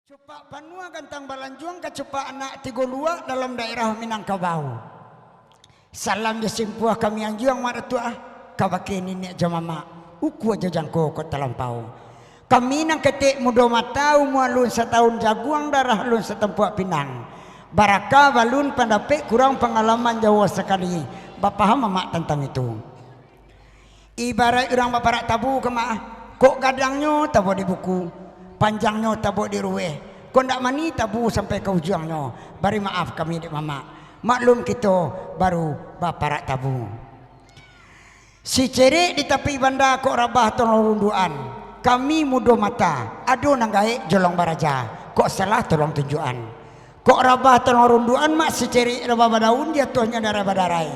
Cupak Panua Gantang Balanjuang ke cupak anak Tigolua dalam daerah Minangkabau. Salam jasimpuah kami anjuang maratua kabake nenek jamama uku aja jangko kota lampau. Kami nang ketik mudo mata umualun setahun jaguang darah lun setempuak Pinang. Baraka balun pandapek kurang pengalaman Jawa sekali. Bapaham mamak tentang itu. Ibarat orang baparak tabu kemah kok gadangnya tabu di buku, panjangnya tabu di ruweh. Kau ndak mani tabu sampai ke ujungnya. Bari maaf kami dek mama. Maklum kita baru baparak tabu. Si cerik di tepi banda kok rabah tolong runduan. Kami mudo mata. Aduh nanggai jolong baraja. Kok salah tolong tujuan. Kok rabah tolong runduan mak si cerik rabah badaun jatuhnya darah badarai.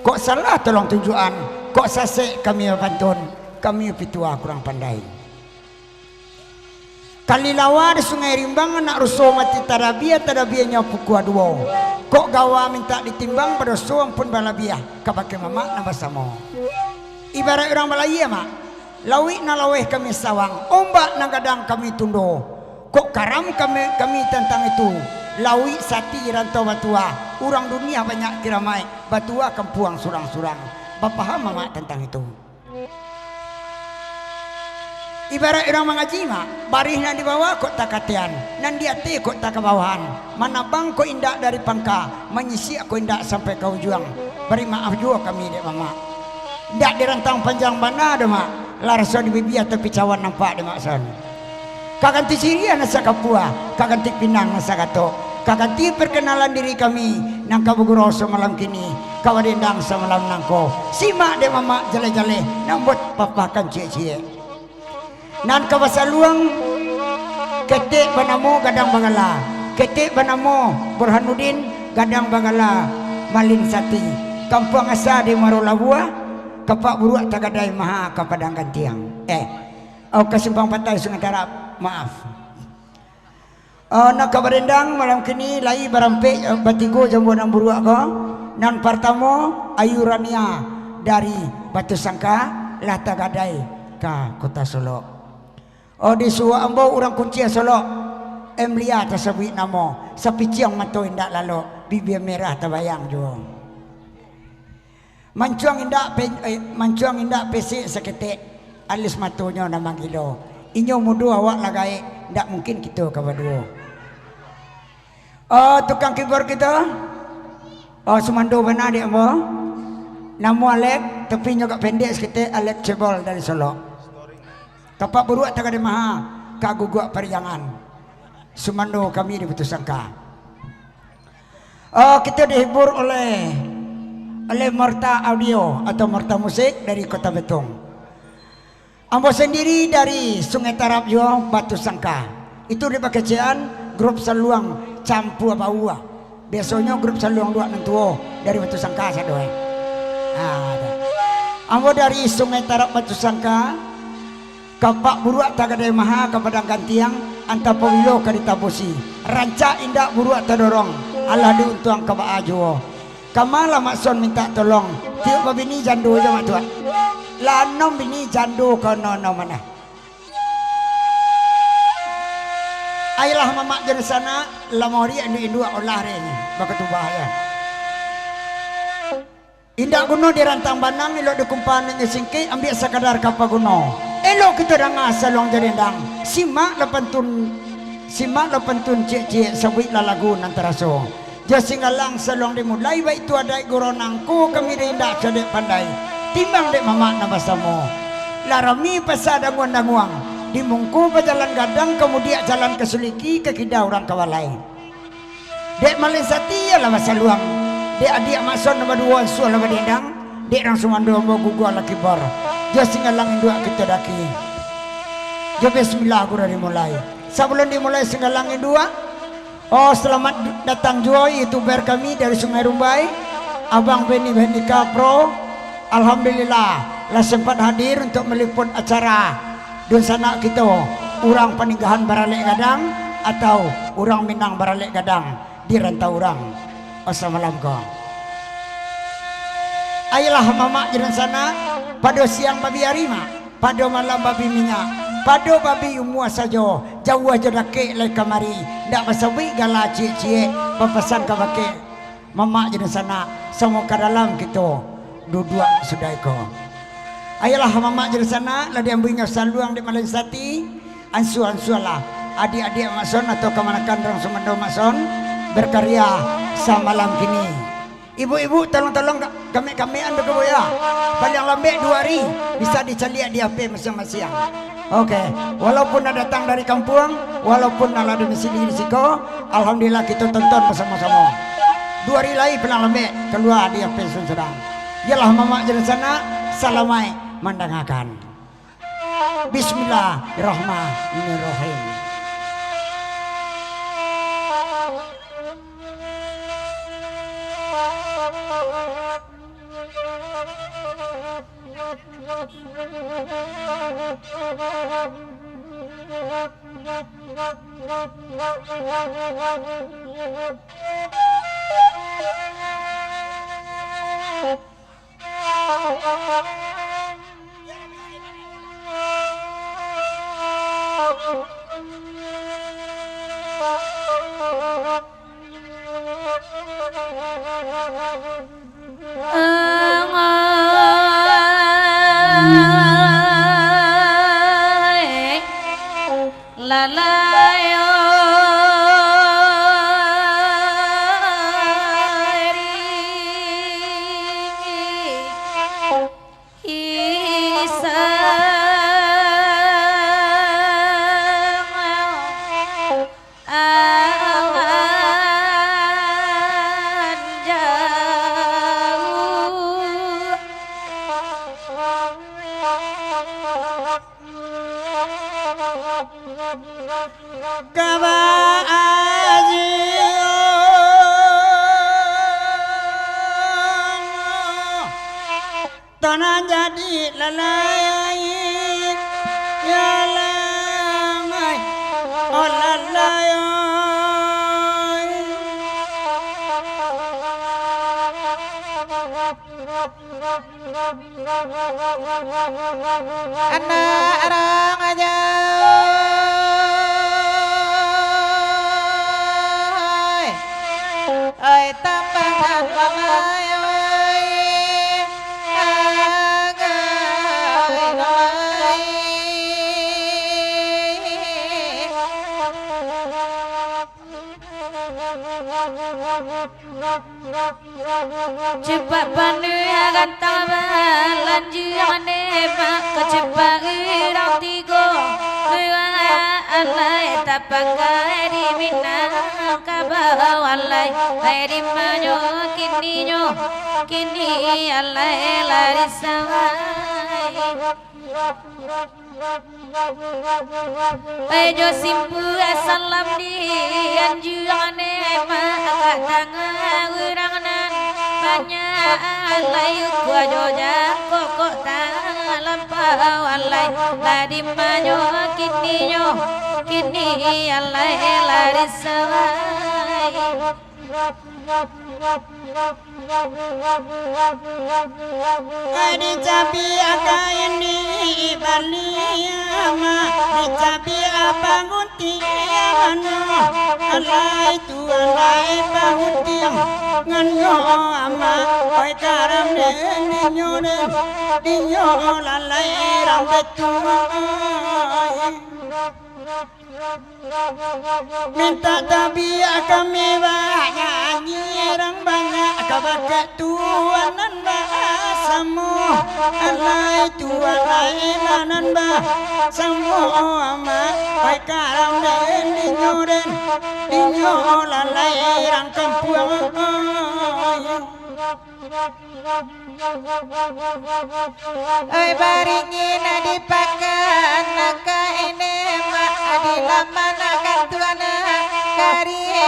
Kok salah tolong tujuan. Kok sasek kami pantun. Kami pitua kurang pandai. Kalilawa di Sungai Rimbang anak rusuh mati tadabianya pukul 2. Kok gawa minta ditimbang pada suam pun balabiah kabake mama nama samo. Ibarat orang Malaya mak, lawi na laweh kami sawang, ombak na gadang kami tundo. Kok karam kami tentang itu. Lawi sati rantau batua, orang dunia banyak kiramai, batua kampuang surang-surang. Bapaham mama tentang itu. Ibarat orang mengaji mak, barih nan di bawah kok tak katian, nan di hati kok tak kebawahan. Mana bang kok indak dari pangka, menyisi kok indak sampai ke ujung. Beri maaf juga kami dek mama. Ndak direntang panjang mana ada mak, larso di bibi atau picawan nampak dek mak son. Kaganti Siria nasa Kapua, kaganti Pinang nasa Kato, kaganti perkenalan diri kami, nang Kabuguroso malam kini, kawadendang semalam nangko. Simak dek mama jale-jale, nambut papakan cie-cie. Nan kawasaluang ketik banamo gadang bangala, ketik banamo Burhanuddin gadang bangala malin sati, kampung asa di Marolabua kapak buruak tagadai maha kapadang gantiang kasimpang patai Sungai Tarap maaf. Nak kabarendang malam kini lai barampe batigo jambu nang buruak ko nan partamo ayurania dari Batu Sangka lah tagadai ka Kota Solo. Di suwa ambo orang kunci Solo Emlia tersebut namo sapi ciang mato indak lalu bibir merah terbayang jo mancuang indak pesik seketik alis matonya nama kilo inyo mudu awak lagai ndak mungkin kita kabadu. Tukang keyboard kita Sumando benar dia ambo namo Alek tapi nyokak pendek seketik Alek Cebol dari Solo. Kapak beruak tak ada maha kaguguk periangan Sumando kami di Batu Sangka. Kita dihibur oleh Marta Audio atau Marta Musik dari Kota Betong. Ambo sendiri dari Sungai Tarap juga Batu Sangka. Itu di pakecian grup Saluang Campu Abaua. Biasanya grup Saluang dua nentuo dari Batu Sangka sadoe. Ambo dari Sungai Tarap Batu Sangka. Kapak buruak tak ada maha kepada gantiang anta pawilo kaditabusi rancak indak buruak terdorong Allah diuntuang kaba ajo kamala makson minta tolong tiup bini jandu aja mak tua lanom bini jandu kono mana ayolah mamak jadi sana lamori indu olah ini bakatu bahaya indak kuno di rantang banang ilo dikumpan singki ambil sekadar kapal kuno elok kita dah ngasalong jadendang simak lepantun cek-cek sawit lalagu antara so jasingalang salong dimulai baik tu ada goronangku kami rindak cedek pandai timbang dek mamak nabasamo larami pasadanguan-danguang dimungku pejalan gadang kemudian jalan ke Suliki ke Kida orang kawalai dek malin sati lah masaluang dek adik mason nama dua suah lah badendang dek rang sumando mau gugua laki bar jasingalang dua kita daki jo bismillah aku dari mulai sebelum dimulai singalangin dua selamat datang Joy youtuber kami dari Sungai Rumbai Abang Beni Kapro alhamdulillah lah sempat hadir untuk meliput acara dan sana kita orang peninggahan Baralek Gadang atau orang Minang Baralek Gadang di rantau orang. Assalamualaikum. Ayolah mamak jalan sana pada siang babi harima pada malam babi minyak Pado babi umua sajo jauh aja dake le kamari ndak masawi gala cie papasan ka bake mama jadi sana semua ke dalam gitu duduk sudah iko ayolah mama jadi sana lah diambilnya saluang di Malaysati ansu lah adik-adik mason atau kemanakan orang Sumendo mason berkarya samalam kini ibu-ibu tolong kami-kamian berkebo ya paling lambat 2 hari bisa dicaliak di HP masing-masing. Oke, walaupun ada datang dari kampung, walaupun ada di sini di Siko, alhamdulillah kita tonton bersama-sama. 2 hari lagi pernah lambat keluar di HP sedang. Yalah mama jadi sana salamai mandangakan. Bismillahirrahmanirrahim. Tanah jadi lalai ya lamai oh lalai anak orang aja oi tambangan lalai cepat pandu akan taman lanjuane mak kecepat irang tigo alai tapakai di minang kabau alai di manyo kini alai lari sawai Ejo simpu salam di anjuane mak katang urangan banyak alai gua joja kokok talampau alai ladi manyo kini alai lari sawai dicapi akayan di baliyama dicapi apa guntian alai tu alai bahutiang nganyo ama oi karam dinyo lalai rambetu minta tabi kami nyanyi orang banyak kabakat tuanan bahasamu alai tualai manan bahasamu ama oi karam den dinyo lalai orang kampung oi baringin dipakan naka ini mak adilamana kantuana kariya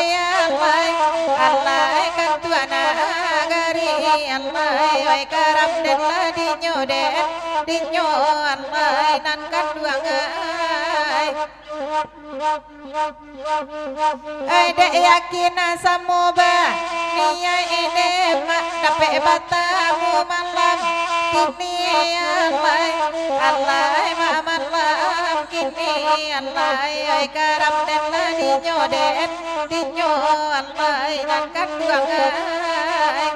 alai kantuana kariya oi karam den dinyo alai nan kanduangai ada yakin samoba niya ini mak dapat batamu malam kini alai malam kini alai karam den dinyo den dinyo alai dan kaduangai.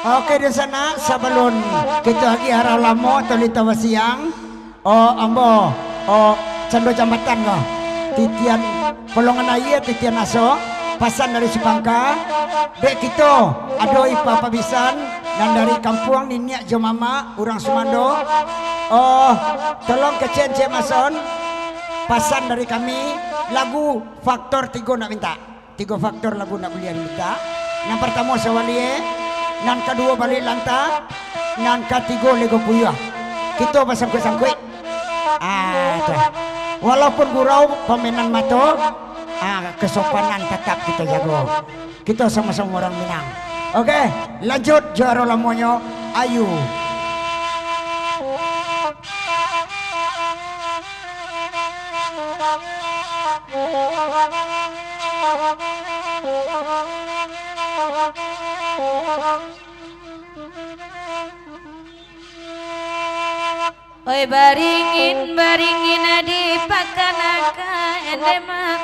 Oke di sana sebelum kita lagi harau lamo atau siang. Oh ambo, oh cando jambatan kah? Titian polongan air, titian aso, pasan dari Subangka. Dek kita ado ipa pabisan dan dari kampung Ninyak Jomama, orang Sumando. Oh tolong ke Cence Mason, pasan dari kami lagu faktor 3 nak minta. 3 faktor lagu nak belian minta. Yang pertama Sawalie, yang kedua balik lanta, yang ketiga lego puyah. Kita pasang-pasang itu. Walaupun gurau pemainan mato, kesopanan tetap kita jago. Kita sama-sama orang Minang. Oke, lanjut juara lamonyo. Ayu. Oi baringin di pakanaka endema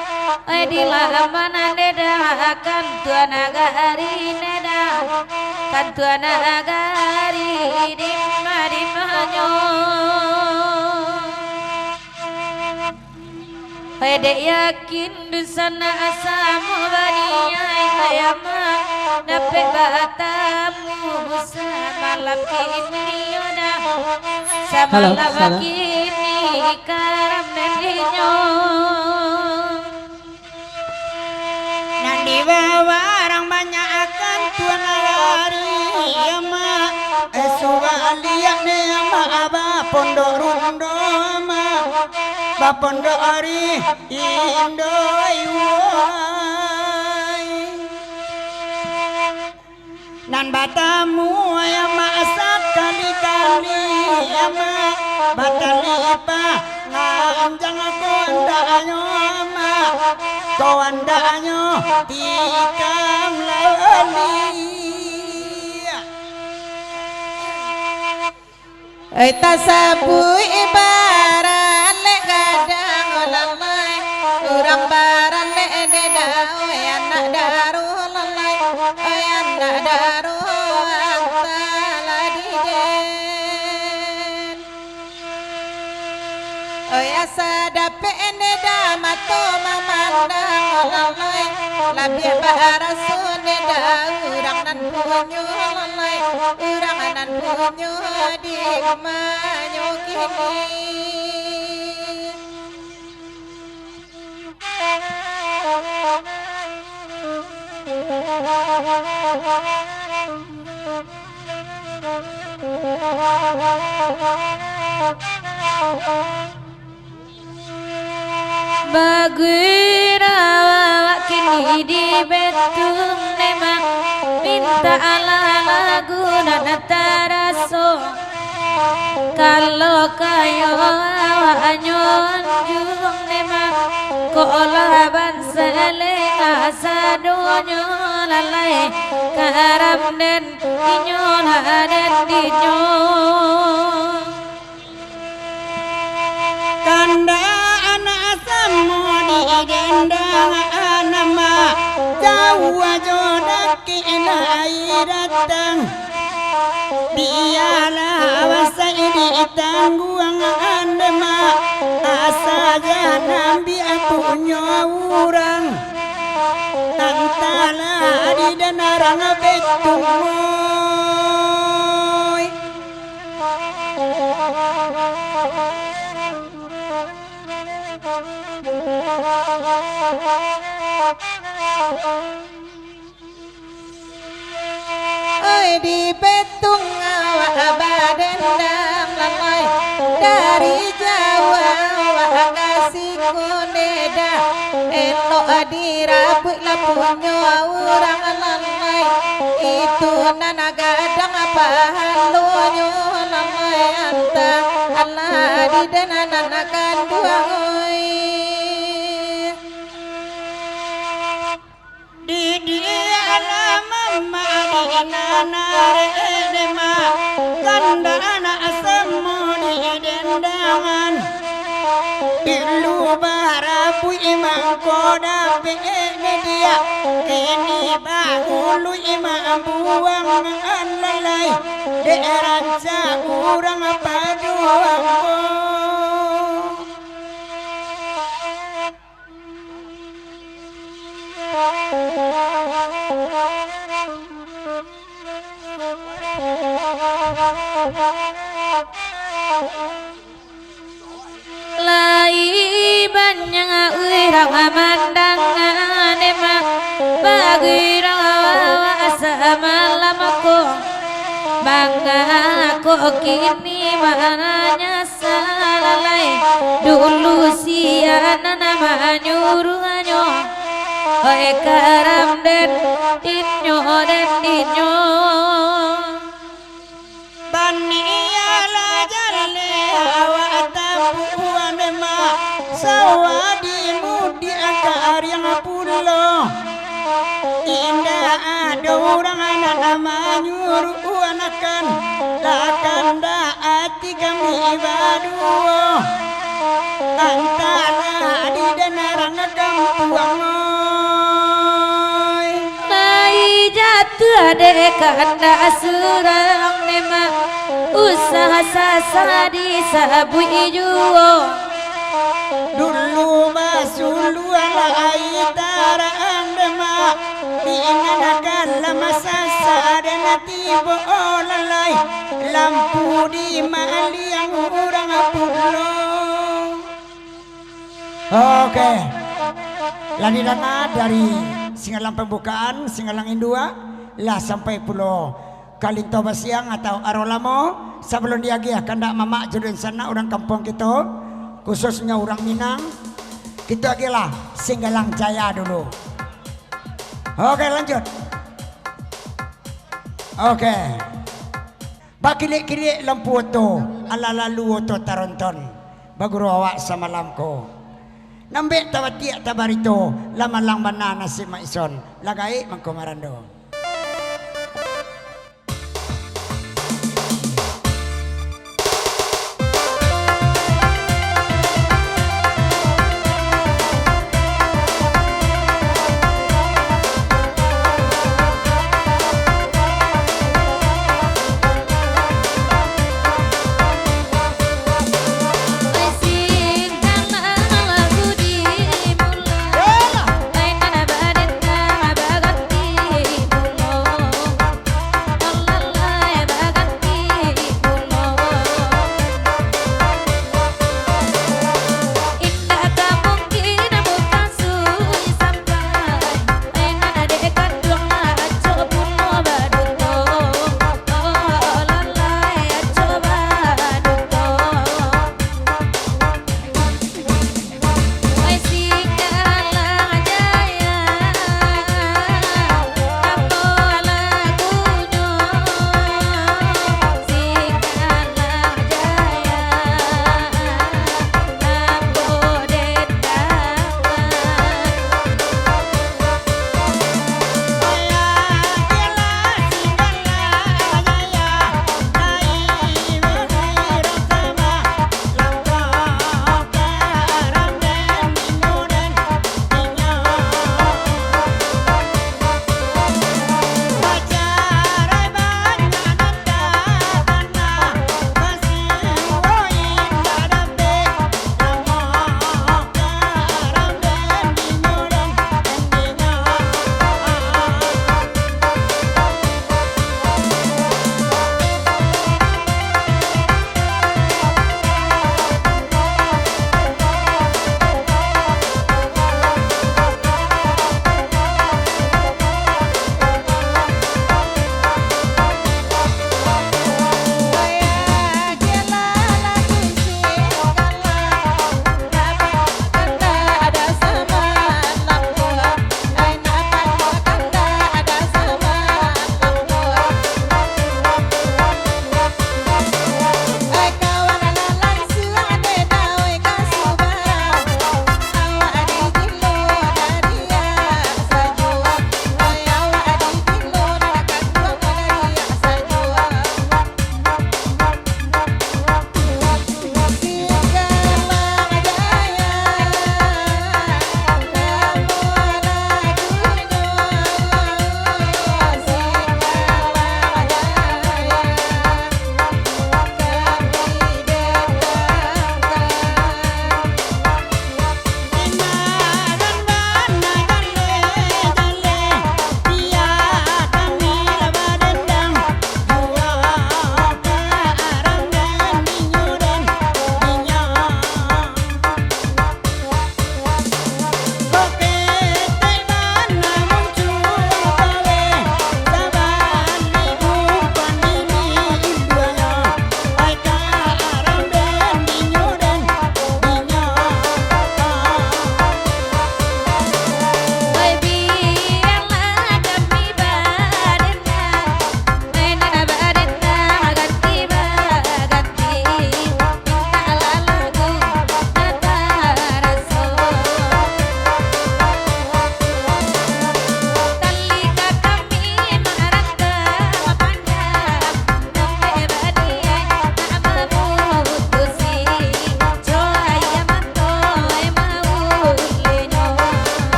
oi di lamana neda kan tuana gari neda kan tuana gari di marimanyo oi dek yakin di sana asamu baniya ayama dapat batamu malam kini yoda sama lama kini karam nendinya Nandi bawa orang banyak akan tuan hari ama esualiak ne ama aba pondok rundo ama ba pondok hari indo nan batamu ama asap kali-kali ama batali apa nganjang aku andanyo ama kau andanyo tikam lali tasabu ibaran le gadang lalai urang baran le dedau anak daru lalai anak daru antala diden asa dape neda mato mamandang lalai labih barasun neda urang nan punyo lalai urang nan punyo di manyo kini Bagira kini di betung nemang minta ala lagu dan taraso kalau kayo anyon jurung nemang kolaban seleng asadonyo lalai karam den inyon haden dinyon kanda anak asam di gendang anama jauh jodak air datang dialah wasai di tangguang andema asaja nambi aku nyawurang antala di danarang betumoy oi di betung awak badendang lalai dari Jawa awak kasih koneda elok dirabut lapunyo orang lalai itu nanagadang apa halonyo lalai anta Allah di denanakan dua oi di alam madinanare edema kanda anak asam di dendangan imang koda pene dia kini bahulu imang buang lalai deranca urang paduang lai banyak urang mandangan emak bagi rawa semalam aku bangga aku kini mananya salalai dulu siana nama nyuruhnya oi karam den dinyo Baniala jalle awatapuan ma sawadi mudi akar yang pulo indah ada orang anak nama nyuruh anakan lakanda ati kami baduo antara di denarang kampuang ade kanda surang nema usaha sasa di sabu ijuo dulu masulu ala aitara andema dinanakan lama sasa dan tibo olalai lampu di mali yang urang pulo. Oke lani dana dari Singalang pembukaan Singalang Indua lah sampai pulau Kalintoba siang atau Arolamo sebelum dia gih kandak mamak jodohin sana orang kampung kita khususnya orang Minang kita lagi lah Singgalang Jaya dulu. Oke lanjut. Oke bakili-kili lampu to ala lalu to taronton baguro awak samalamko nambek tawatiak tabarito lamalang banana si maison lagai mangkomarando. Budi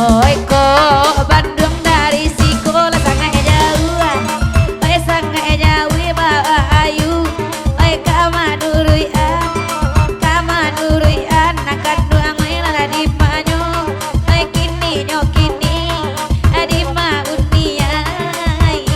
Oi kok Bandung dari sekolah sangat jauh. Oi sangat jauh bawa ayu. Oi kamaduruian nakan duang lila di panyo. Oi kini di ma uniai.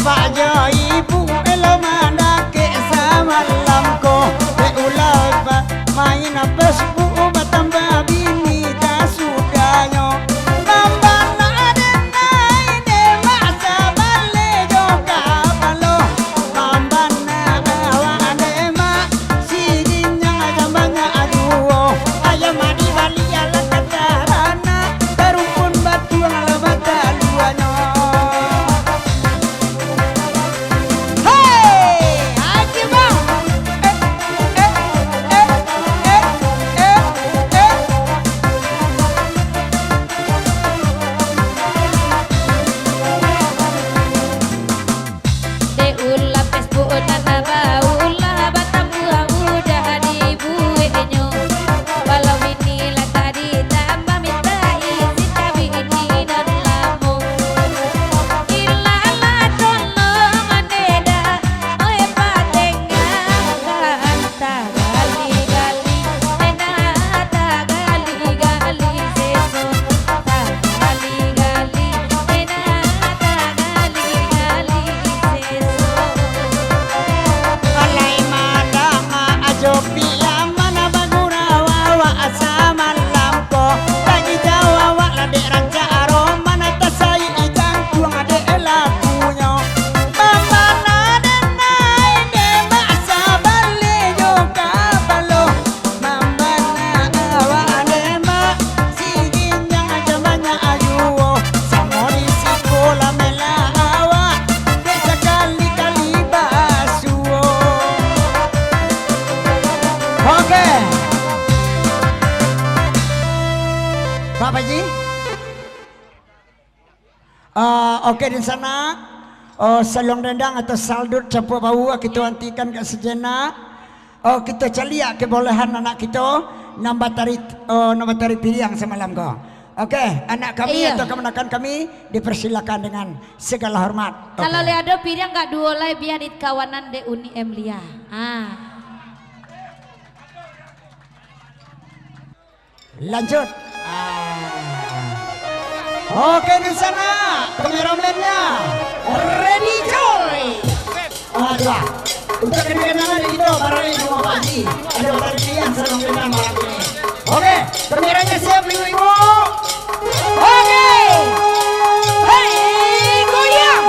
Pak Jo ibu elo mana ke samalam ko be ulah main apa suku batamba bini ta sudanyo nambana adena ine masa bale jo kapalo nambana awane ma sidinya jambanya aduo ayam madi bali ala katarana tarumpun batu ala bataluanyo. Pak Haji, oke di sana salong rendang atau saldut capuk bau kita hentikan ke sejenak. Kita caliak kebolehan anak kita nambah tarik pilihan semalam kau. Oke, anak kami atau kemenakan kami dipersilakan dengan segala hormat. Kalau liado pilihan nggak duolai biar di kawanan de Uni Emlia. Lanjut. Oke di sana kameramennya ready joy. Dua. Untuk kenangan kita barang ini mau pagi. Ada perhatian salong rendang malam ini. Oke, kameranya siap ibu-ibu. Oke. Hei, goyang.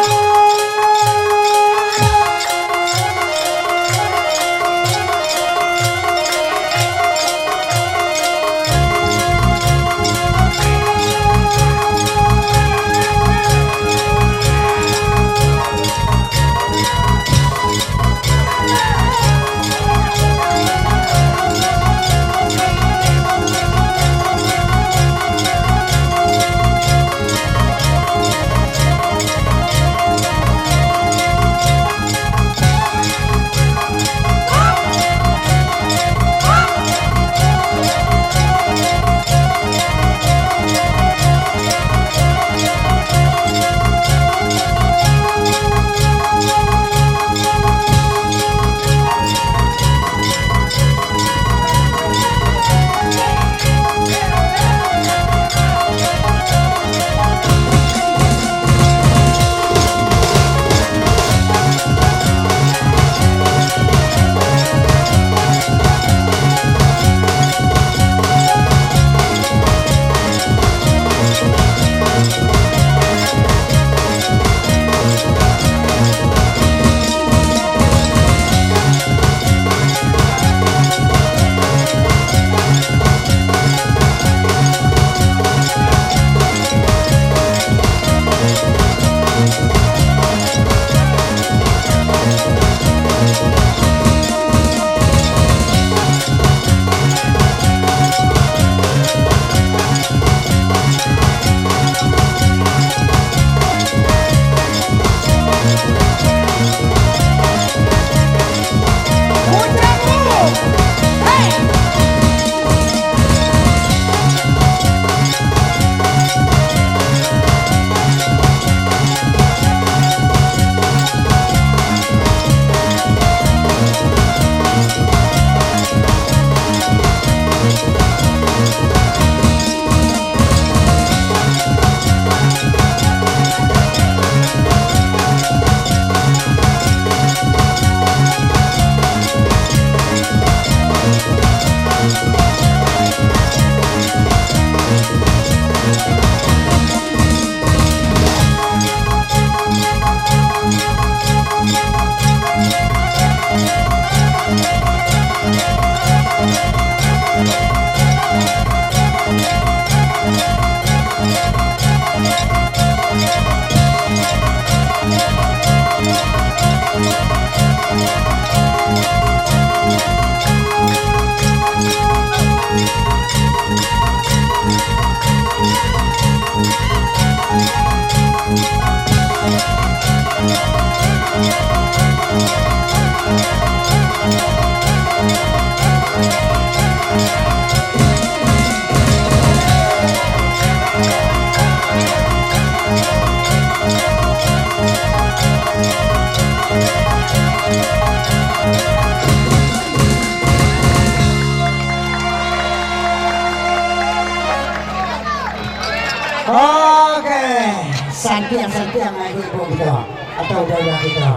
Oke, santiang ibu kita atau udah kita.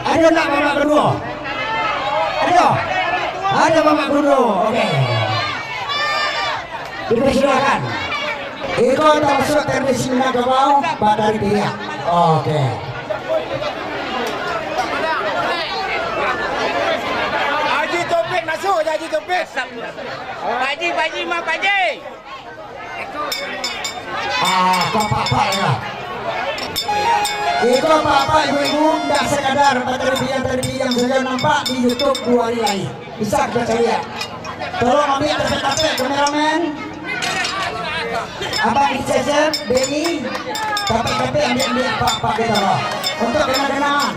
Ada nak bapak guru? Ada bapak guru. Oke. Dipersilakan. Ikut masuk tradisi Minangkabau dari pihak. Oke. Haji Topik masuk Haji Topik. Pakcik mah pakcik. Kau papa ya. Ikut papa ibu-ibu tidak sekadar terbiang saja nampak di YouTube 2 hari lagi. Bisa kita lihat. Tolong ambil terpek-terpek kameramen. Abang dicecep, Benny, tapi ambil pak kita loh. Untuk kenang-kenangan.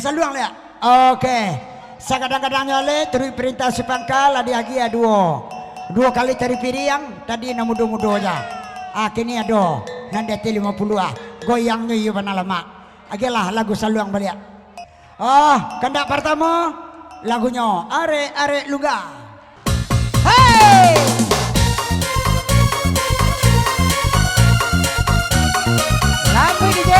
Saluang lihat. Oke. Sakadang-kadangnya le teri perintah sepangkal adi agi dua kali teri piriang tadi na mudo-mudo aja. Kini ado nanda 50 goyangnya yu bana lama. Agelah lagu saluang balik. Kandak pertama lagunya Are Luga. Hey! Lagu DJ.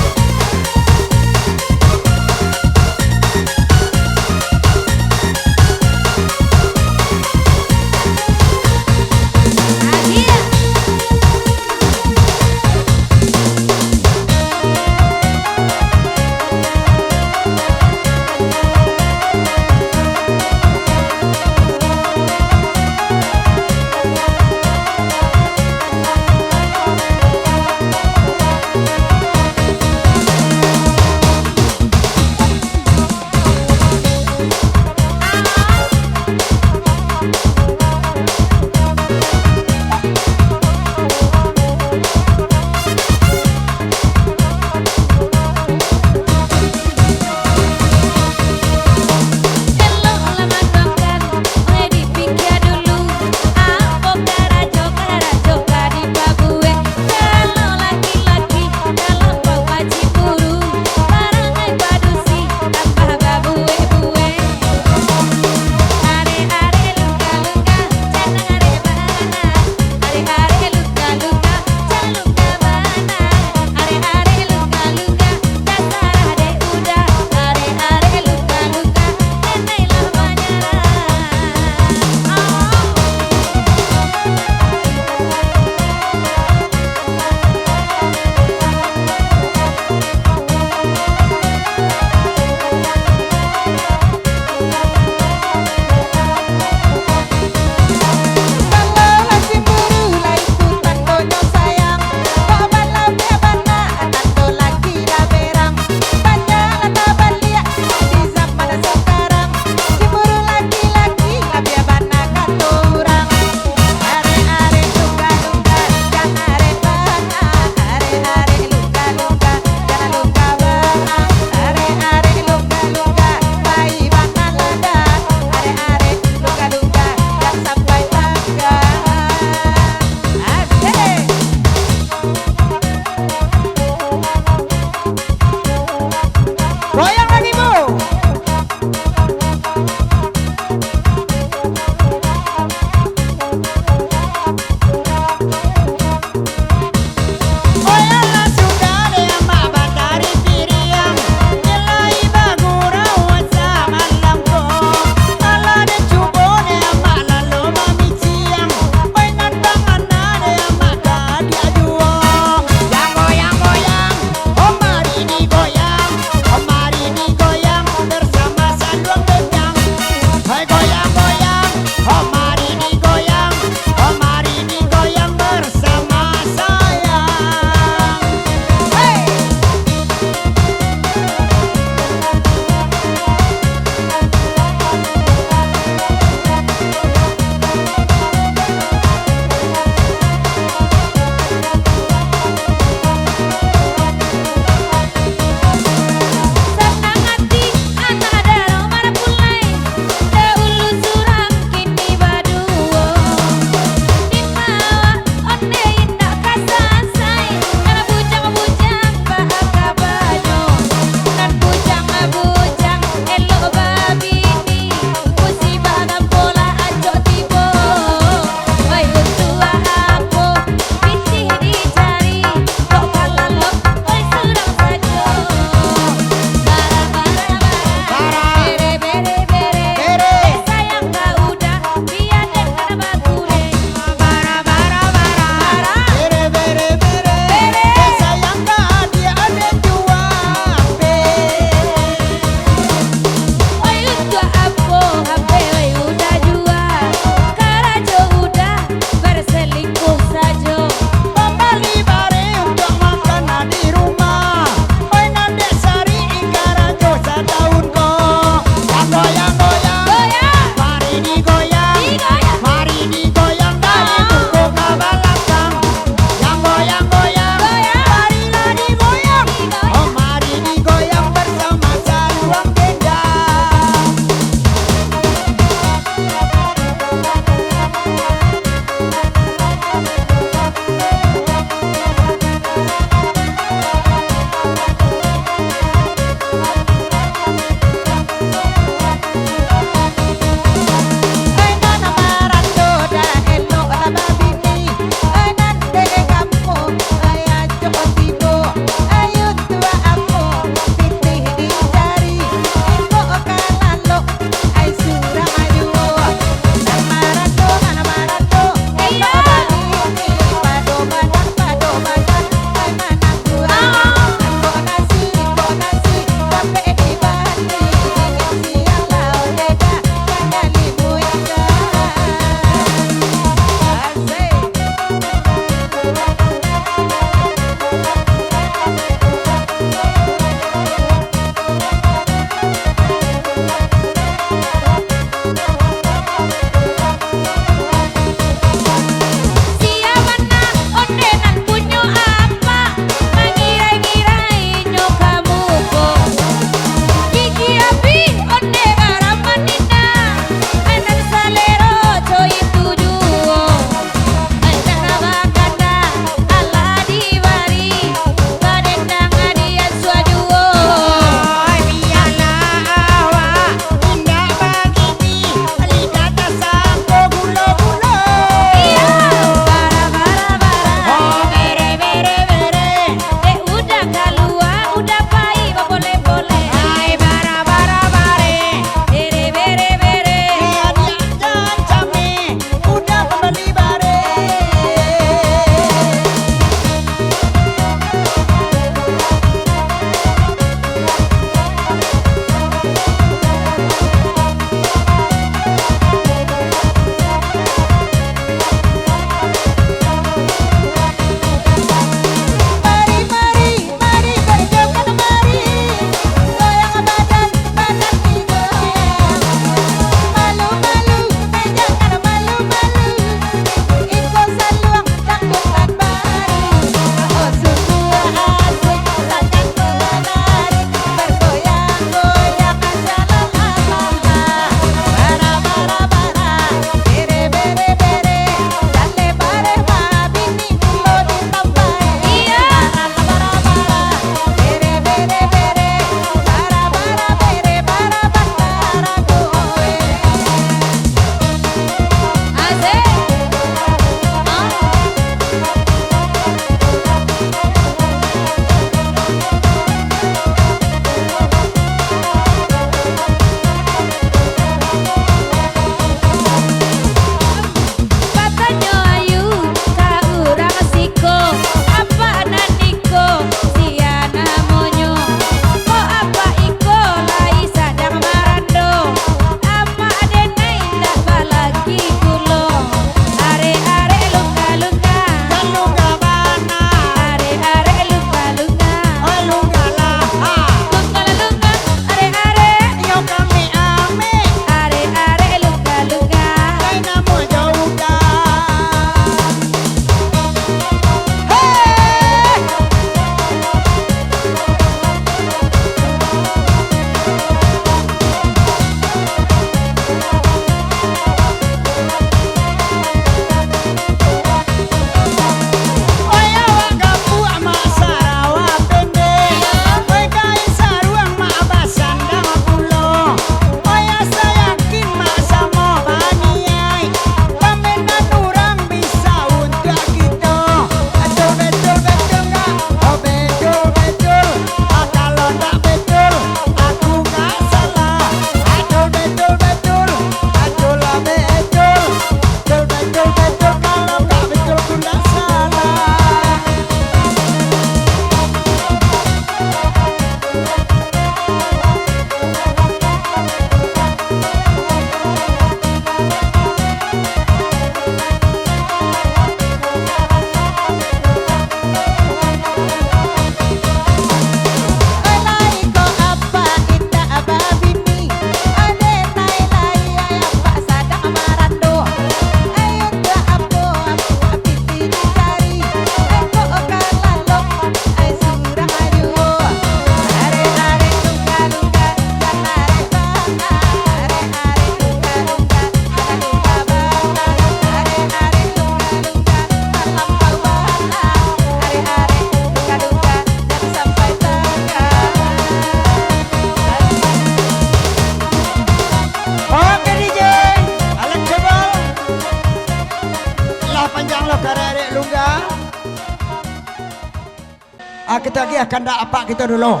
kita lagi akan dak apa kita dulu.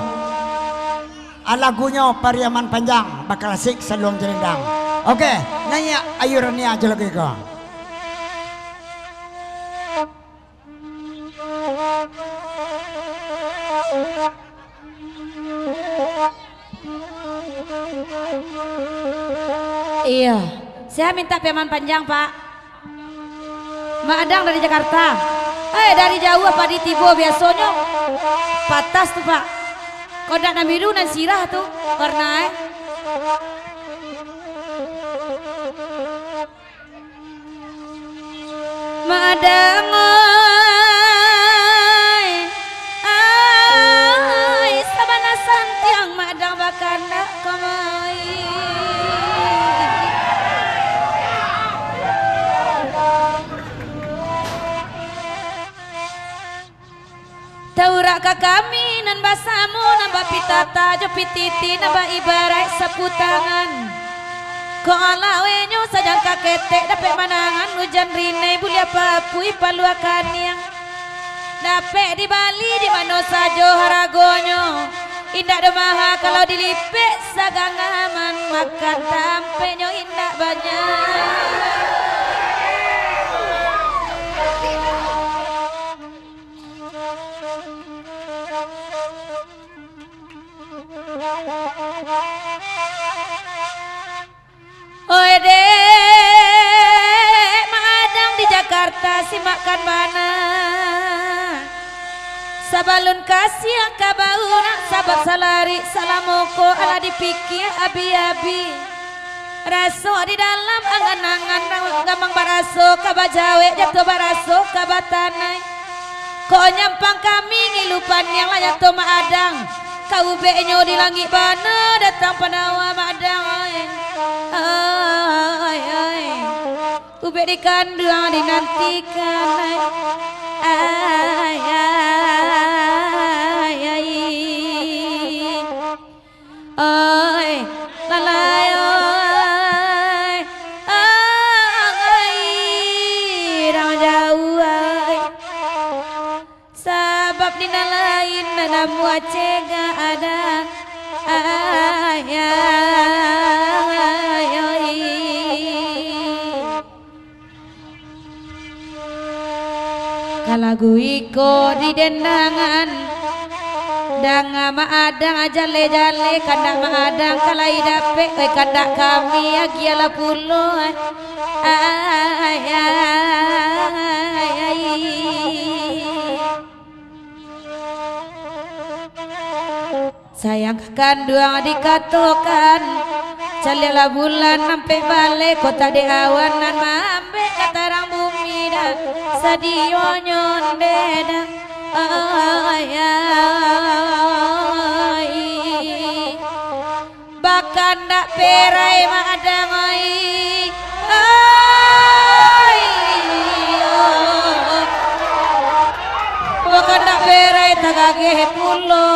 Lagunya Pariaman Panjang bakal asik Saluang Jelendang. Oke, nanya ayurannya aja lagi kau. Iya, saya minta Pariaman Panjang Pak. Mak Adang dari Jakarta. Dari jauh apa di Tibo biasanya patas tuh Pak. Kodak na biru na sirah tuh warna Mak Adang sabana santiang Mak Adang bakana kamai. Taurak kami nan basamu nambah pitata jopititi nambah ibarat sapu tangan. Ko alawenyo sajang kaketek dapet manangan hujan rine bulia papui paluakan yang dapet di Bali di mana sajo haragonyo indah demaha kalau dilipek sagangaman makan tampenyo indah banyak. Oi dek, Mak Adang di Jakarta si makan mana? Sabalun kasih kabauna sabar salari salamoko ala dipikir abi-abi. Raso di dalam angan-angan gamang baraso kabajawe jatuh baraso kabatanai. Kok nyampang kami ngilupan yang layak to Mak Adang. Kau benyo di langit bana datang panawa Mak Adang. Ube di kandang dinantikan lalai rang jauh sabab dina lain nada muacega ada kalagu iko di dendangan danga Mak Adang jale-jale kandak Mak Adang kalai dapet kandak kami agiala pulo sayang kandung dikatokan calilah bulan sampai balik kota di awanan mambe katarang bumi dah sadio nyondeda bahkan dak perai Mak Adang bahkan dak perai tagage pulo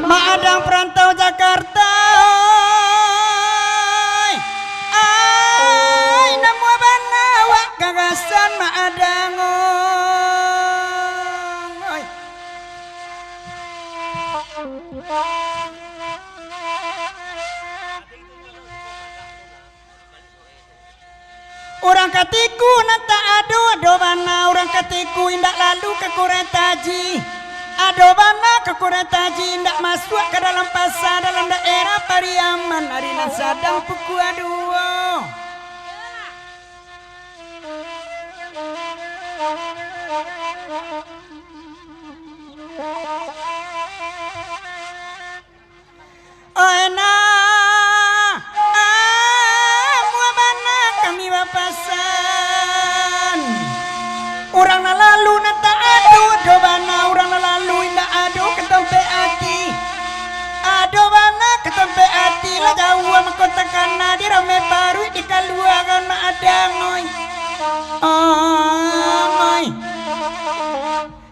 Mak Adang perantau Jakarta. Ai nemu banawa gagasan Mak Adang. Orang katiku nanta ado bana orang katiku indak lalu ke Kuretaji. Ado bana ke Kuretaji indak masuk ke dalam pasar dalam daerah Pariaman Arina sadang puku aduo. Pasan orang lalu nata adu dobana orang lalu indah adu ketempe hati adu bana ketempe hati lah jauh sama kota kana di rame baru di kaluaran Mak Adang oi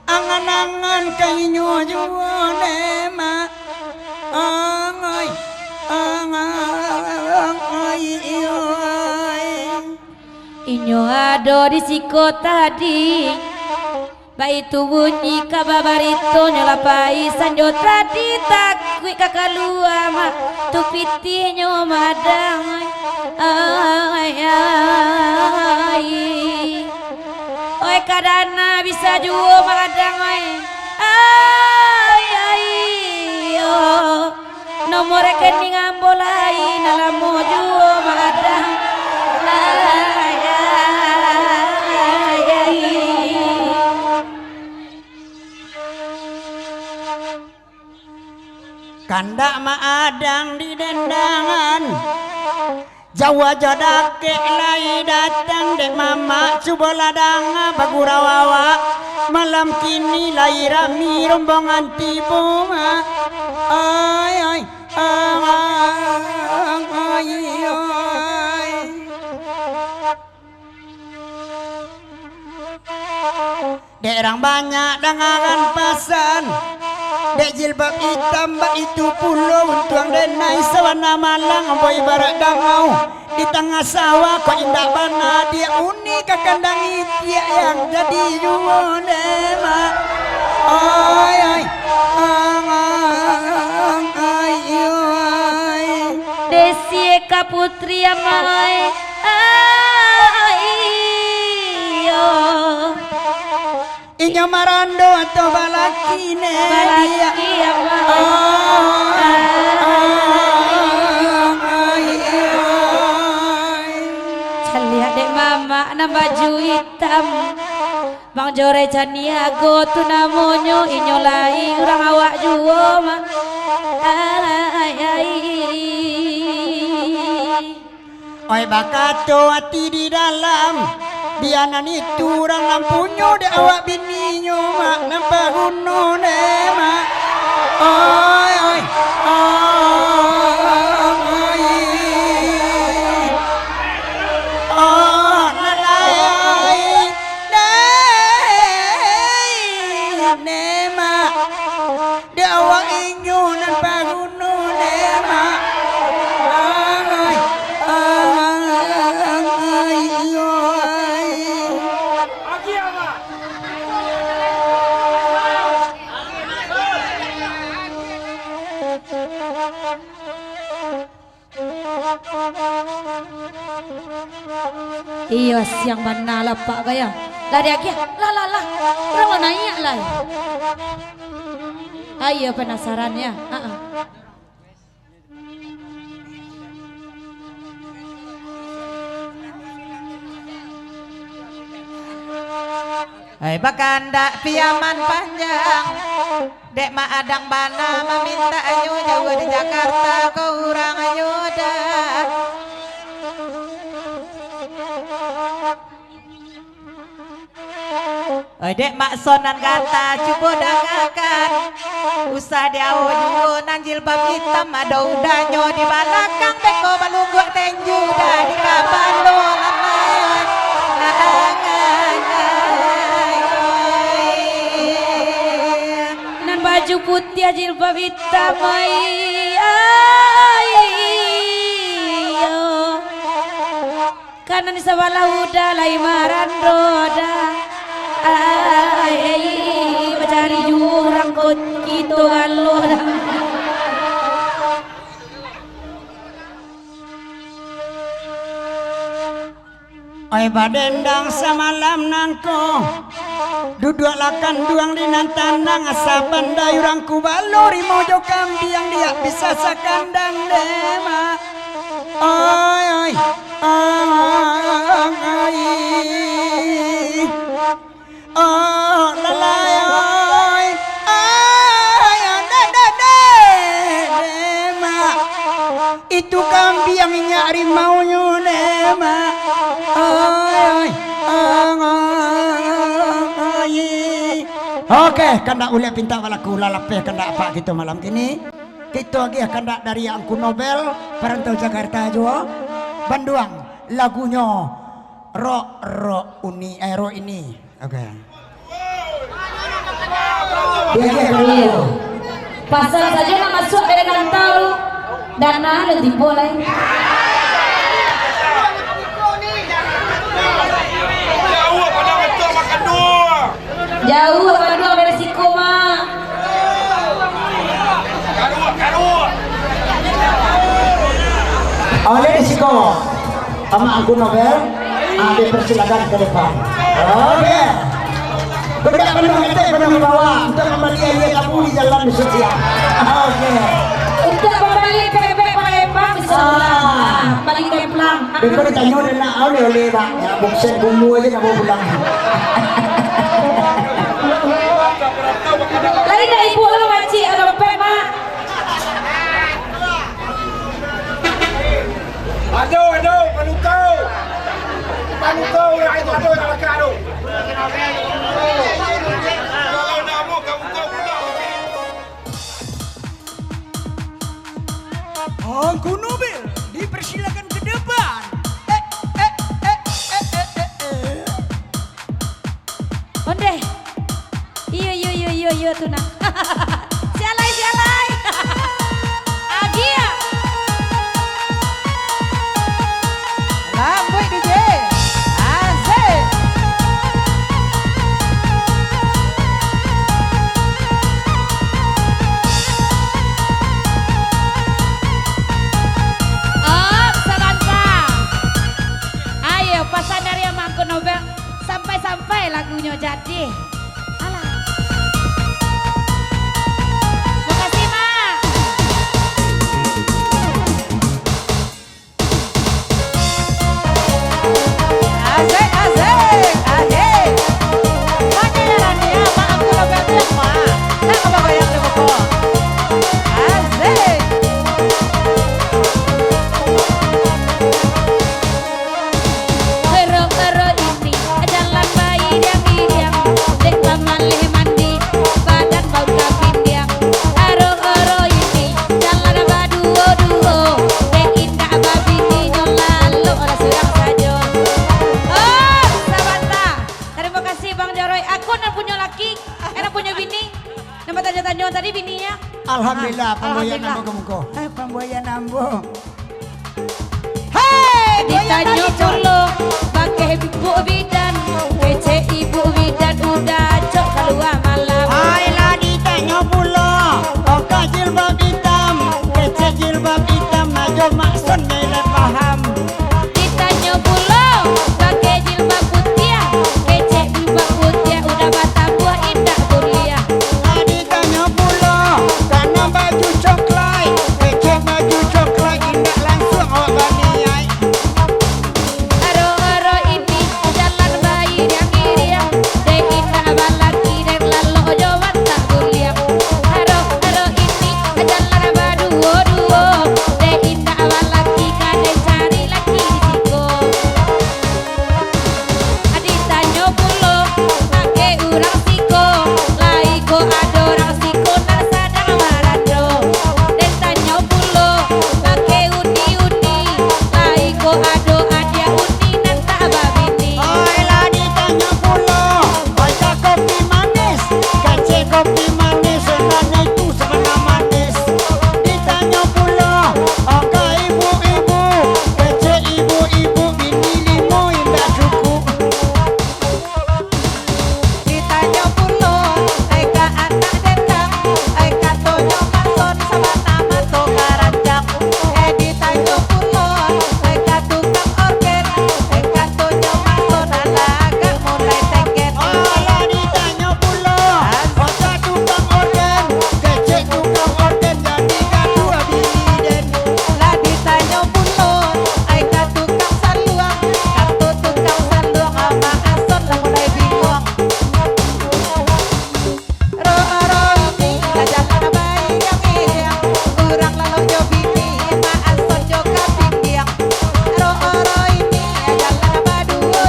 angan-angan kainyo juo nema oi Inyo ado di siko tadi baitu bunyi kababarito nyolapai sanjo tadi takwi kakalua ma tu piti nyo madang ay ay oi kadana bisa juo madang ay ay oh nomor rekening ambolai nalamo juo madang ay ay Kandak maadang di dendangan Jawa jodake lai datang dek mama coba ladang bagurawawa malam kini lai rami rombongan tibu ma ay ay ay ay dek orang banyak dangangan pasan dek jilbab hitam bak itu pulau untuang denai sawana malang boy barak dangau di tengah sawah kok indah bana dia unik kandang itia yang jadi jumonema ay ay ay ay Desi Eka Putri amai ayo inyo marando atau balaki ne balaki amai lihat dek mama na baju hitam Bang Jore Caniago tu namonyo inyo lai orang awak juo ma ay ay oi bakato hati di dalam bianan itu orang lampunyo de awak bininyo mak nampak gunung ne mak oi oi iya siang mana lah pak gaya lari lagi lah orang mau nanya lah ayo penasarannya Hai bakanda piaman panjang dek ma adang bana meminta ayo jauh di Jakarta kau urang ayo dah oi dek mak sonan kata cubo dangakan usah diawo juo nanjil bab hitam ada udanyo di balakang beko balungguk tenju dah di kabalo nan baju putih jilbab hitam kanan sebelah udah lai maran roda mencari jurang kot gitu galo oi badendang samalam nangko duduk lakan duang di nantandang asa bandai urang kubalori mojo kambiang dia bisa sakandang dema oi oi oh lalai oi dema itu kambiang nyari maunya dema oi oke kandak ulia pinta walaku lalape kandak apa gitu malam ini kita lagi kandak dari angku Nobel perantau Jakarta juga Banduang lagunya ro ini oke pasal saja nak masuk dengan tahu dan ada di boleh Jauh Bandung ada resiko mah. Oleh risiko sama aku Nobel, dipersilakan ke depan. Oke. Benar-benar kita pernah membawa untuk kembali yang kamu di jalan sosial. Oke. Untuk kembali PB Palembang bisa balik templang. Betul tanya dan nak oleh bang. Ya buksen bumbu aja nak bawa pulang. Lari dah ibu orang makcik ada pep mak. Aduh, panukau. Panukau lah itu aduh nak makan aduh. Kalau nama kamu kau pula. Aku Nobel dipersilakan ke depan. Onde. Iya tunang. Sialai. Agia. Lamboy DJ. Asik. Sabanta. Ayo pasan dari Mangku Nobel sampai lagunya jadi. Alah. Makasih Mak. Asik. Panyaran dia mak aku Nobel tiap mak. Tak kebayang deh pokok. Asik. Ero ini jalan bayi diang dek pamalih mandi badan bau kapindiang. Ero ini jalan baduo dek indah babini nyolalu ora surang sajo. Oh Sabanta, terima kasih Bang Jaroy. Aku nak punya laki, enak punya bini. Nama tanya tadi bininya. Alhamdulillah pemboyan Alhamdulillah. nambo kamu ko. Pemboyan nambo. Ditanya dulu pakai ibu bidan, kece ibu bidan udah cok keluar malam. Ailah ditanya pula, oka jilbab hitam, kece jilbab hitam, najo maksud nilai paham. Ditanya pula pakai jilbab putih, kece jilbab putih udah bata buah indah kuliah. Ditanya pula, karena baju coklat, kece baju coklat, indah langsung awak baniai. Aro ini jalan bayi yang iriang, dek indah balaki dan lalu jawan tak kuliah. Aro ini jalan baduo dek indah balaki kade cari laki di siko. Ditanya pula pakai urang siko, laiko ada orang siko narsadang marado. Dan tanya pula pakai uni, laiko ada adia uni nan tak babini. Ailah ditanya pula, baca kopi manis, kece kopi manis, sebenarnya itu sebenarnya manis. Ditanya pula, oka ibu-ibu, kece ibu-ibu, bini limo indah cukup. Ditanya pula, eka anak dendang, eka tonyo mason sama nama to karanjang. Ditanya pula, eka tukang organ, eka tonyo mason agak mulai tengket. Ailah ditanya pula, oka tukang orden, kece tukang orden, jadi kedua bini den. Lah ditanya pula, eka tukang saluang, kato tukang saluang sama ason lah mulai bingung. Ro ini lah jalan bayi yang iriang, kurang lalu jo bini ma ason jo kapindiang. Ro ini jalan baduo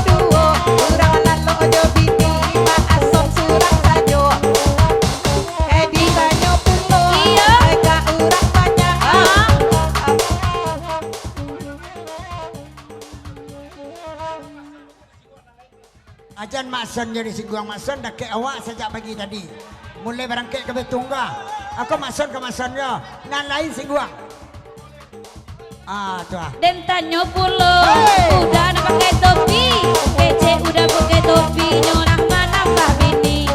kurang lalu jo bini ma ason surang sajo. Ditanya pula, eka urang banyak. Ajan makson jadi singguang makson dah ke awak sejak pagi tadi. Mulai berangkat ke Betungga. Aku makson ke maksonnya. Nan lain singguang. Tu ah. Dan tanya pula udah nak pakai topi, kece udah pakai topi nyonak mana babini.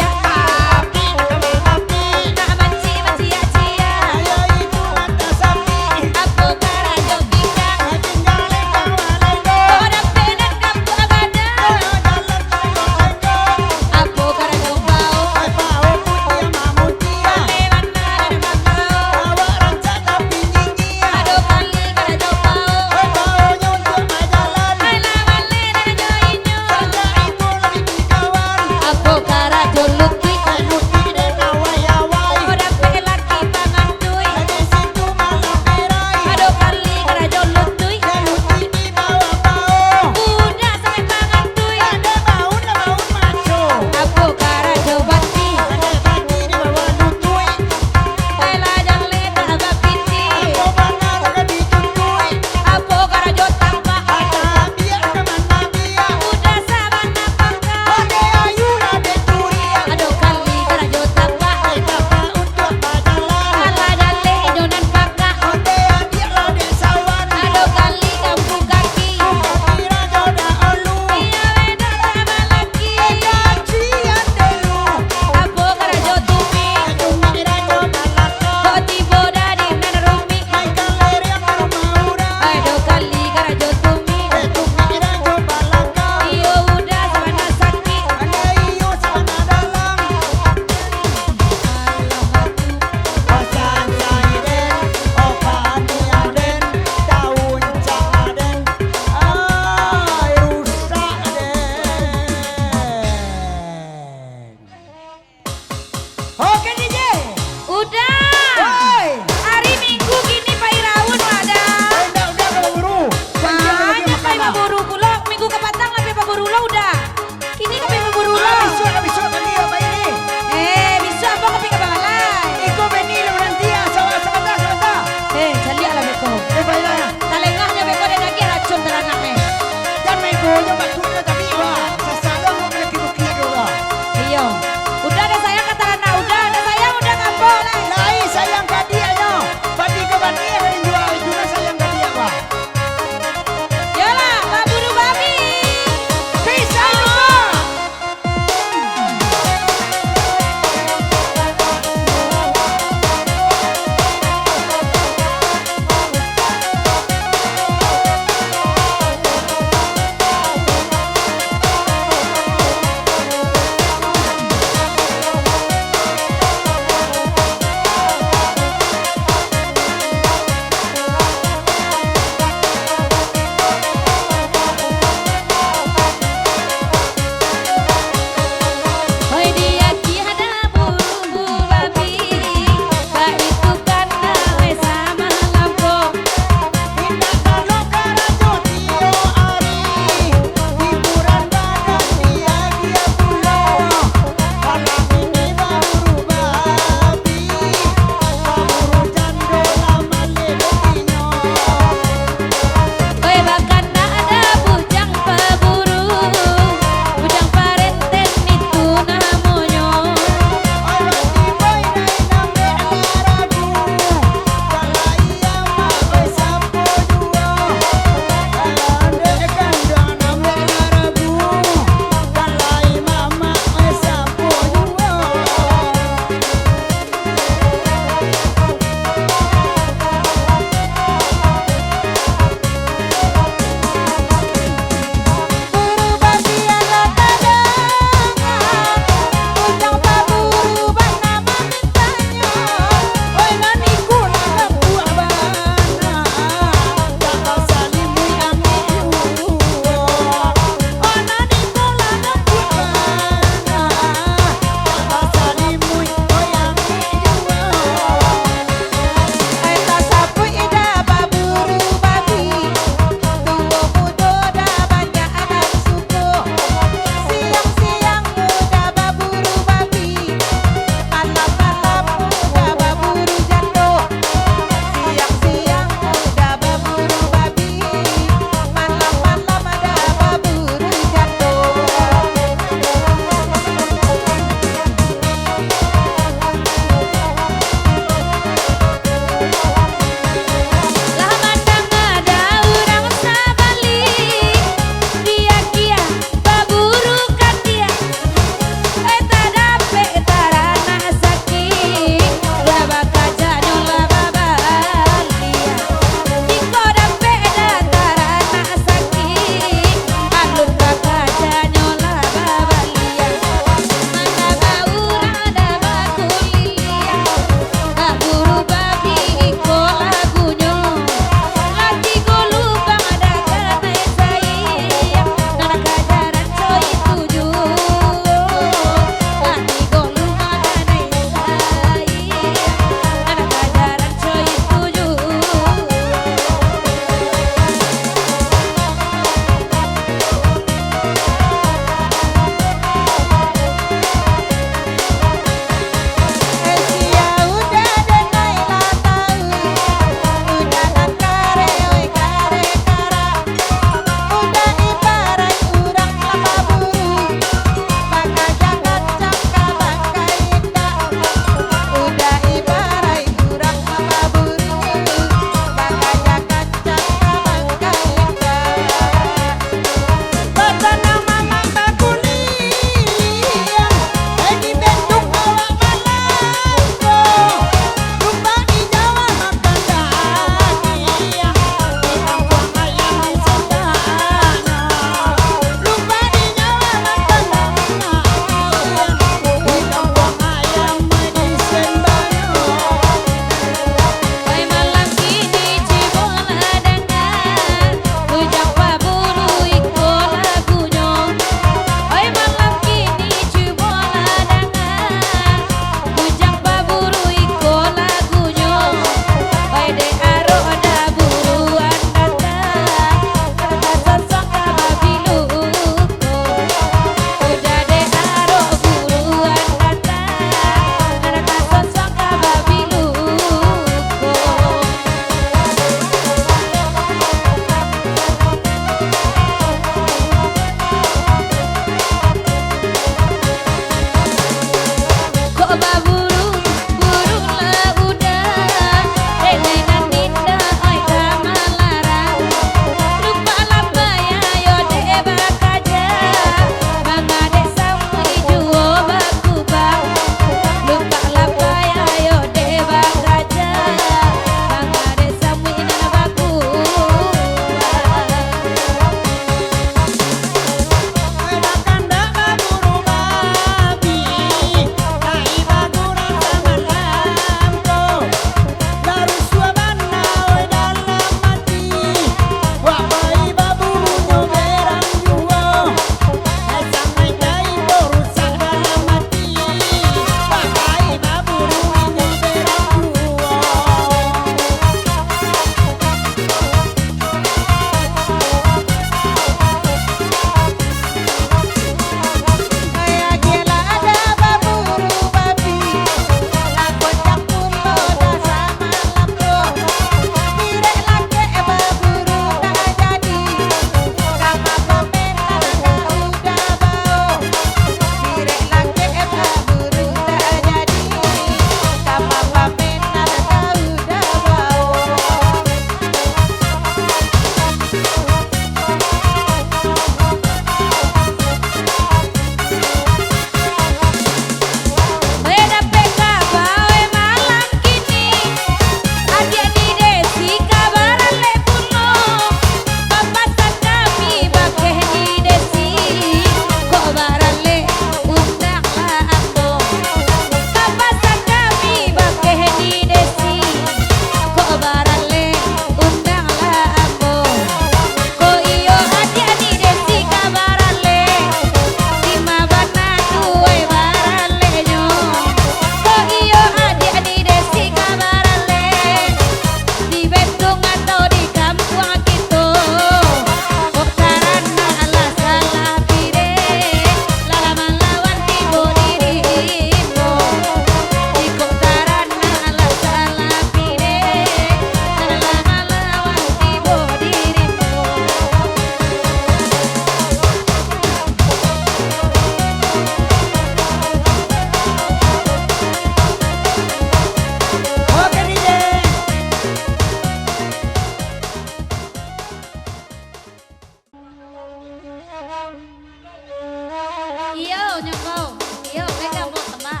nyumbau. Yo, beda mau tembak.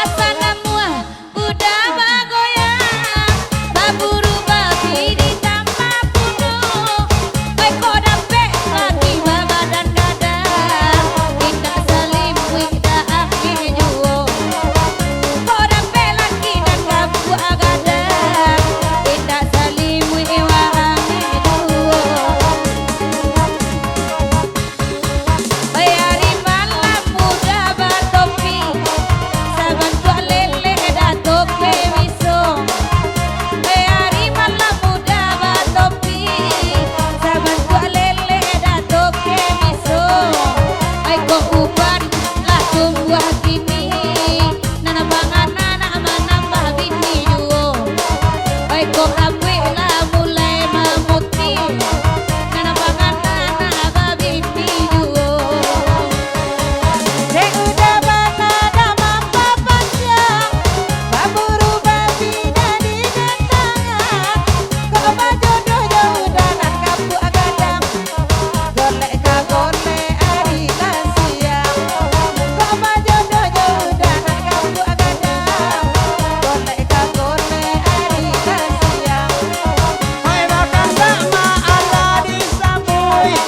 Asanamu udah bagoyang, baburu babi di taman puno. Baik kau dapet lagi badan dadar, indah salim indah akhir juo. Kau dapet lagi dan kapu agadar, indah salim iwa akhir juo. Bayari malam muda batopi, saban tua lele dato miso. Bayari malam muda batopi, saban tua lele dato miso. Ay ko uban lah tumbuh kini, nanabangan anak manambah bini juo. Ay ko abwi lah mulai memuti, nanabangan anak bini juo. Dek udah banana mamba panjang, baburu babi dari dentangan. Kok mah jodoh jauh danan kapu agadang, golek ka golek ari lan siang. Kok mah jodoh jauh danan kapu agadang, golek ka golek ari lan siang. Hai makan sama ala disabui,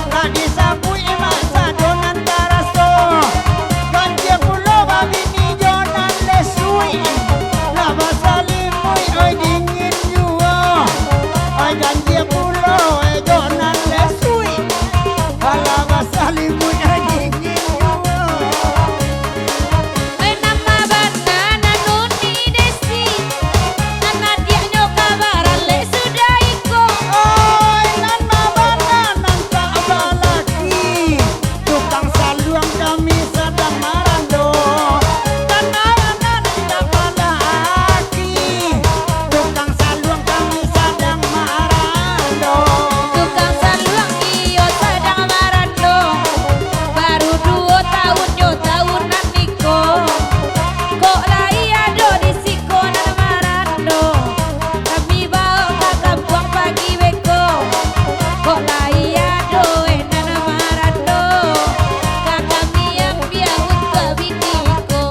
tak disabui masa donan taraso. Ganjia pulo babi ni jonan lesui, laba salimui oi dingin juo. Oi ganjia pulo jonan lesui, laba salimui oi dingin juo. Nama banana nuni desi, anak dia nyoka barale sudah iko. Oi nan mabana nan tak balaki, tukang saluang kami sedang marando. Dan nan tak balaki, tukang saluang kami sedang marando. Tukang saluang iyo sedang marando, baru 2 tahun yo tahunan niko. Kok lai ado di siko nan marando, kami bawa ke kampung pagi beko. Kok lai ado nan marando, kami yang biar untuk biniko.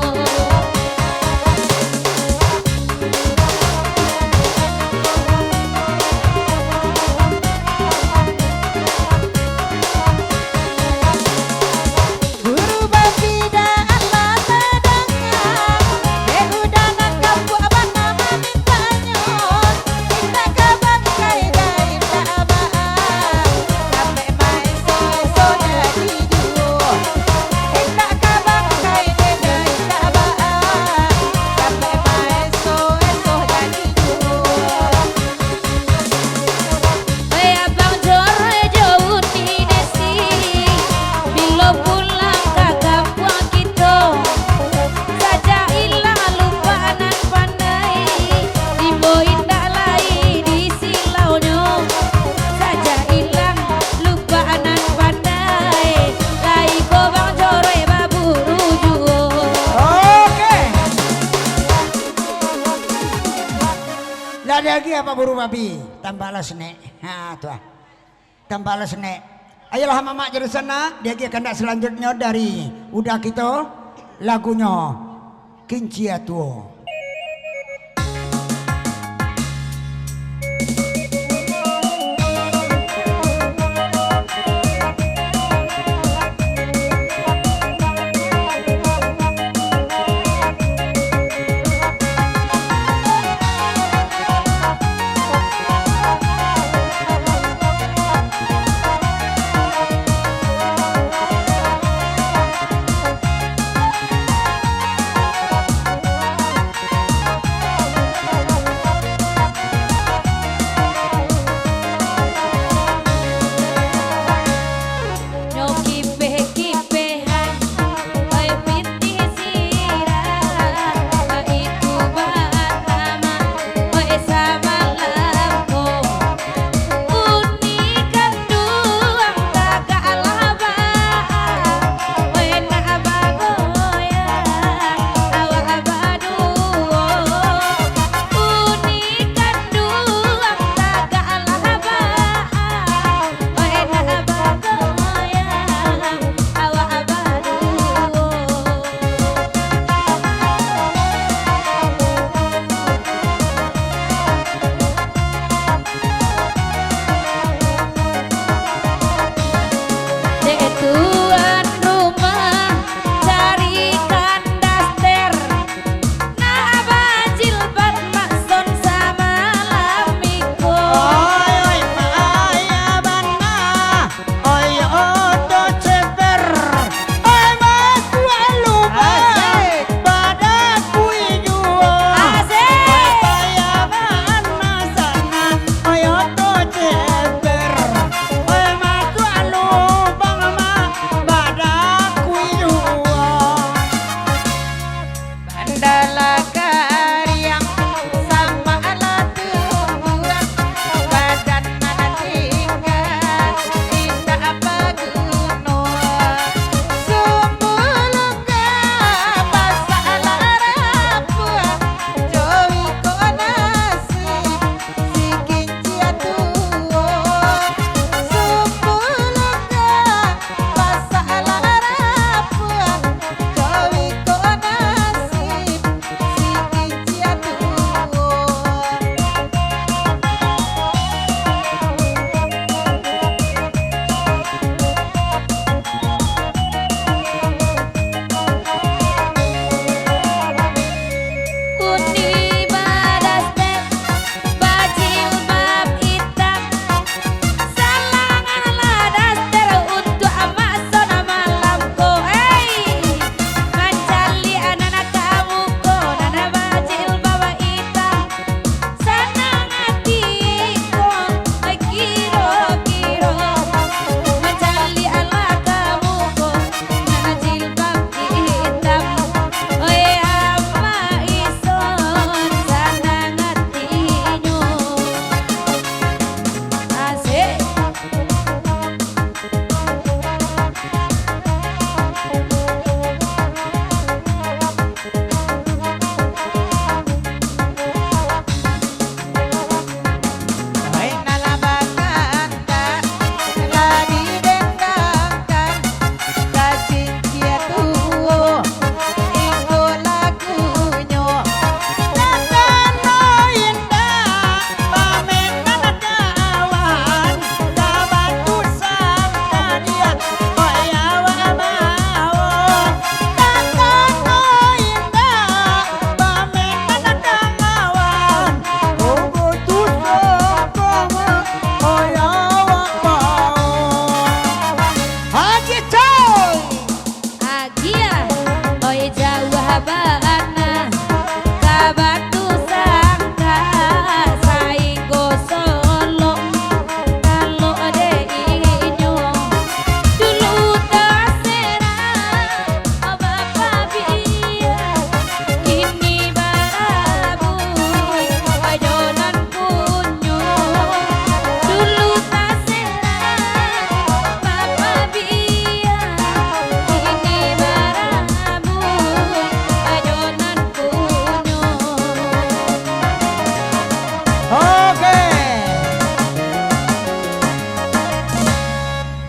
Buru babi dah Allah sedangkan, dek udah nan kapu abang nama mintanyon. Indah kabang kaida indah abaan, sampai mai so jadi juo. Indah kabang kaida indah abaan, sampai mai so jadi juo. Bayar bang jore jauh di desi, bila pulang ke kampung kita, saja hilang lupa nan pandai, timbo indah lai di silaunya, saja hilang lupa nan pandai, lai ko bang jore baburu juo. Oke. Lah lagi apa buru babi? Tambahlah senek. Ha tuh. Tambahlah senek. Ayolah mama jadi sana. Dia akan selanjutnya dari udah kita lagunya Kincia Tuo.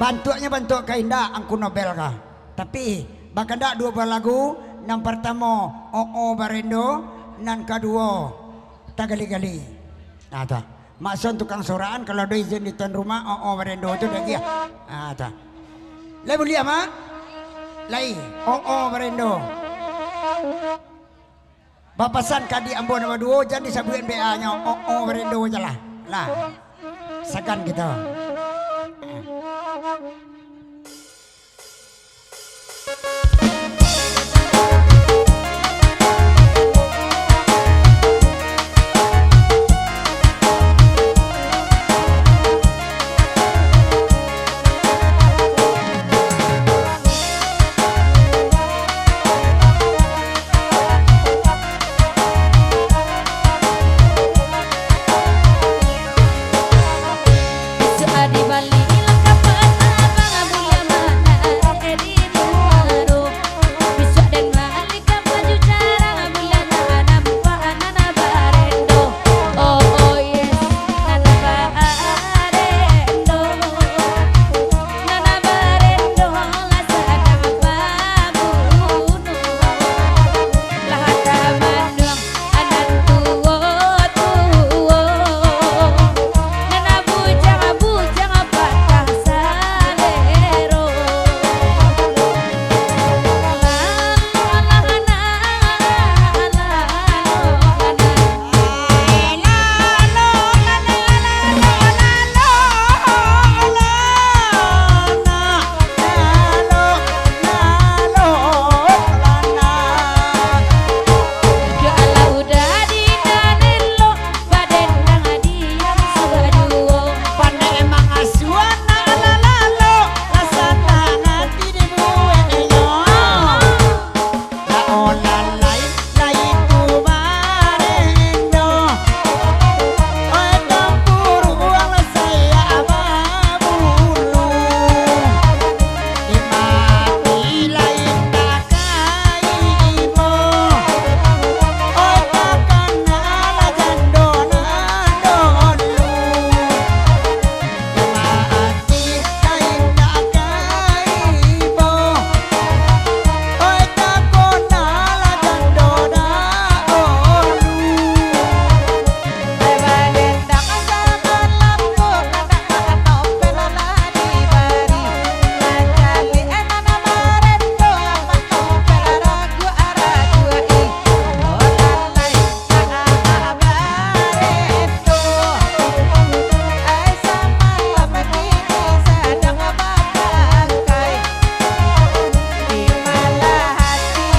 Bantuknya bantuk ka indah angku Nobel ka. Tapi bakanda dua buah lagu. Yang pertama Oo Barendo, nan kedua Tagali-gali. Nah ta. Maksud tukang soraan kalau ada izin di tuan rumah Oo Barendo itu dah dia. Ah ta. Lai boleh ama? Lai Oo Barendo. Bapasan kadi Ambon nama dua jadi sabuin BA nya Oo Barendo aja lah. Lah. Sakan kita. Di Bali lengkap abang mulia mana edimu baru besok dan balik ke maju jarang mulia nampak nana barendo oh yes nana barendo lah sadang babunuh lah ada Bandung anak tua nana bujang patah salero Jala udah di danelo badendang adian subaduo Pandai emang asuana lalalo rasana ngati di buenyo. La olalai lai tu Barendo. Oi campur uang saya ababulu. Dimati lain kakaibo. Oi kakana la jandona dolu. Mati kain kakaibo. Oi kakona la jandona dolu. Badendang zaman lampu kadang Nobel lah dibari Lajali enana Barendo apa Nobel ragu aragu Olalai Barendo sama lama kini sedang memakai di malah hati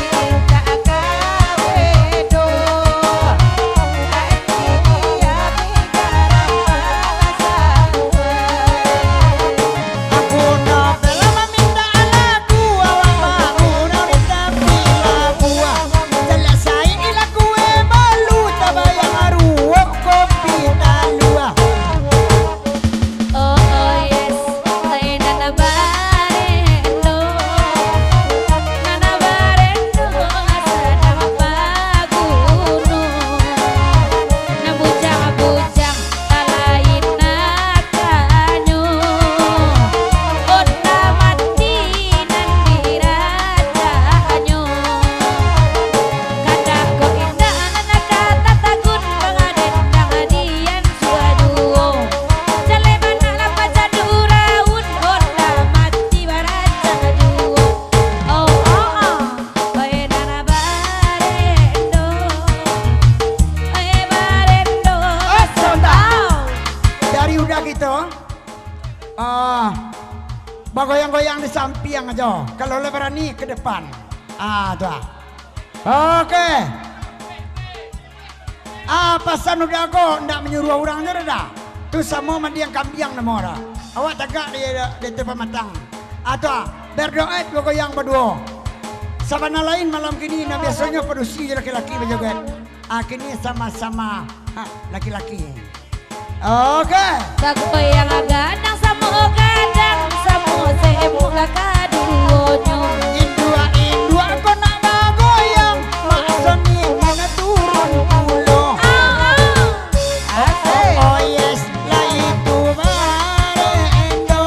tak kawedo Aku Nobel meminta lagu awak mau nari tapi lagu selesai lagu balu tabayang aruh kopi talua. oh yes nana barendo lah sadang babunuh na bujang talain nakanyo oda mati nan dirajanyo kada ko indah nana kata tagun pangadendang adian suaduo jale mana la pacaduraun oda mati barajang duo oh oe nana barendo Dari udah gitu, bagoyang-goyang di samping aja. Kalau le berani ke depan, tuh. Oke. Pasan udah aku ndak menyuruh orangnya dah. Tu sama mandi yang kambiang nama orang. Awak tagak di tempat matang. Tuh, berdoa bagoyang berdua. Sabana lain malam kini, nah biasanya produksi laki-laki berjoget. Kini sama-sama laki-laki. Oke. bagoyang gadang samo gadang samo semu kaduonyo Indua ko na bagoyang maksoni mana turun pulo. Oh yes, lah itu Barendo.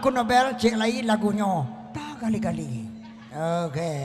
Uncle Nobel cek lagi lagunya. Tak gali-gali. Oke.